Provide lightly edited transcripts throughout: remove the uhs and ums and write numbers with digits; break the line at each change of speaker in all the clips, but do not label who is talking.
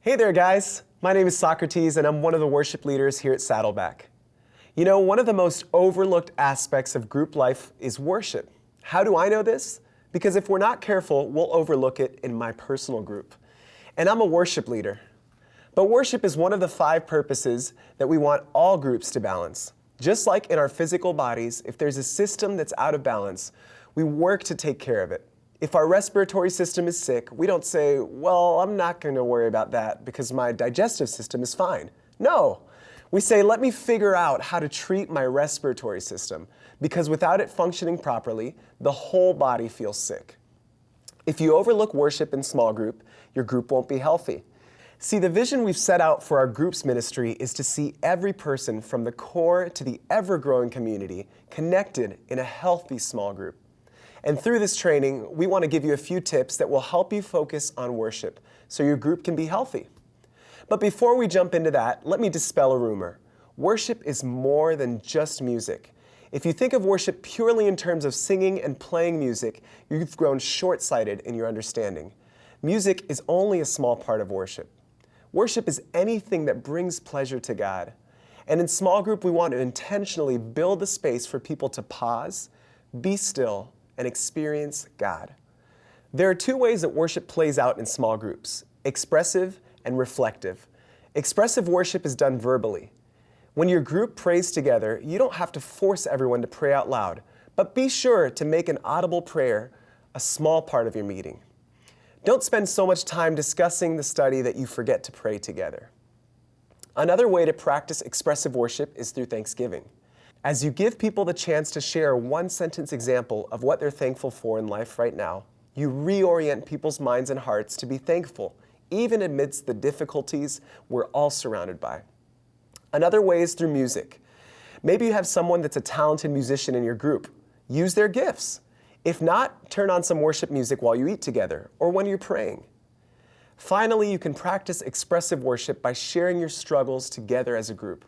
Hey there, guys. My name is Socrates, and I'm one of the worship leaders here at Saddleback. You know, one of the most overlooked aspects of group life is worship. How do I know this? Because if we're not careful, we'll overlook it in my personal group. And I'm a worship leader. But worship is one of the 5 purposes that we want all groups to balance. Just like in our physical bodies, if there's a system that's out of balance, we work to take care of it. If our respiratory system is sick, we don't say, well, I'm not going to worry about that because my digestive system is fine. No, we say, let me figure out how to treat my respiratory system because without it functioning properly, the whole body feels sick. If you overlook worship in small group, your group won't be healthy. See, the vision we've set out for our group's ministry is to see every person from the core to the ever-growing community connected in a healthy small group. And through this training, we want to give you a few tips that will help you focus on worship so your group can be healthy. But before we jump into that, let me dispel a rumor. Worship is more than just music. If you think of worship purely in terms of singing and playing music, you've grown short-sighted in your understanding. Music is only a small part of worship. Worship is anything that brings pleasure to God. And in small group, we want to intentionally build the space for people to pause, be still, and experience God. There are 2 ways that worship plays out in small groups: expressive and reflective. Expressive worship is done verbally. When your group prays together, you don't have to force everyone to pray out loud, but be sure to make an audible prayer a small part of your meeting. Don't spend so much time discussing the study that you forget to pray together. Another way to practice expressive worship is through thanksgiving. As you give people the chance to share a 1-sentence example of what they're thankful for in life right now, you reorient people's minds and hearts to be thankful, even amidst the difficulties we're all surrounded by. Another way is through music. Maybe you have someone that's a talented musician in your group. Use their gifts. If not, turn on some worship music while you eat together or when you're praying. Finally, you can practice expressive worship by sharing your struggles together as a group.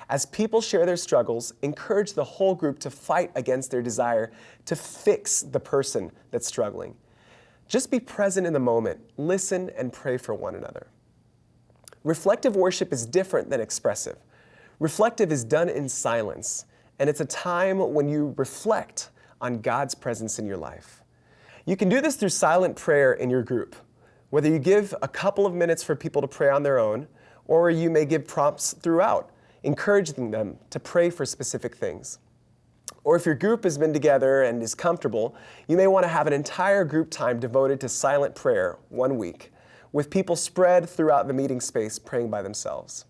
As people share their struggles, encourage the whole group to fight against their desire to fix the person that's struggling. Just be present in the moment, listen, and pray for one another. Reflective worship is different than expressive. Reflective is done in silence, and it's a time when you reflect on God's presence in your life. You can do this through silent prayer in your group, whether you give a couple of minutes for people to pray on their own, or you may give prompts throughout, encouraging them to pray for specific things. Or if your group has been together and is comfortable, you may want to have an entire group time devoted to silent prayer 1 week, with people spread throughout the meeting space praying by themselves.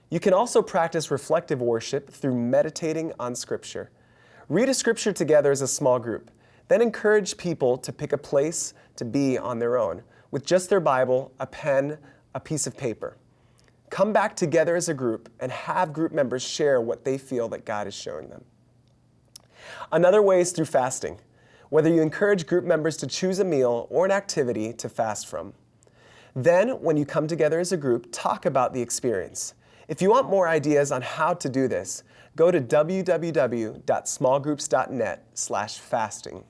You can also practice reflective worship through meditating on Scripture. Read a scripture together as a small group, then encourage people to pick a place to be on their own, with just their Bible, a pen, a piece of paper. Come back together as a group and have group members share what they feel that God is showing them. Another way is through fasting, whether you encourage group members to choose a meal or an activity to fast from. Then, when you come together as a group, talk about the experience. If you want more ideas on how to do this, go to www.smallgroups.net/fasting.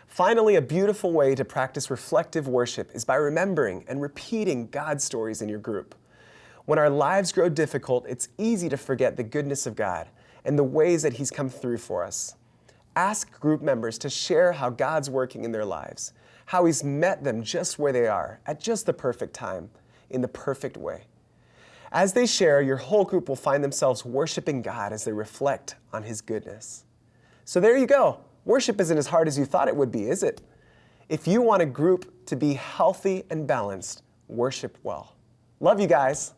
Finally, a beautiful way to practice reflective worship is by remembering and repeating God's stories in your group. When our lives grow difficult, it's easy to forget the goodness of God and the ways that He's come through for us. Ask group members to share how God's working in their lives, how He's met them just where they are, at just the perfect time, in the perfect way. As they share, your whole group will find themselves worshiping God as they reflect on His goodness. So there you go. Worship isn't as hard as you thought it would be, is it? If you want a group to be healthy and balanced, worship well. Love you guys.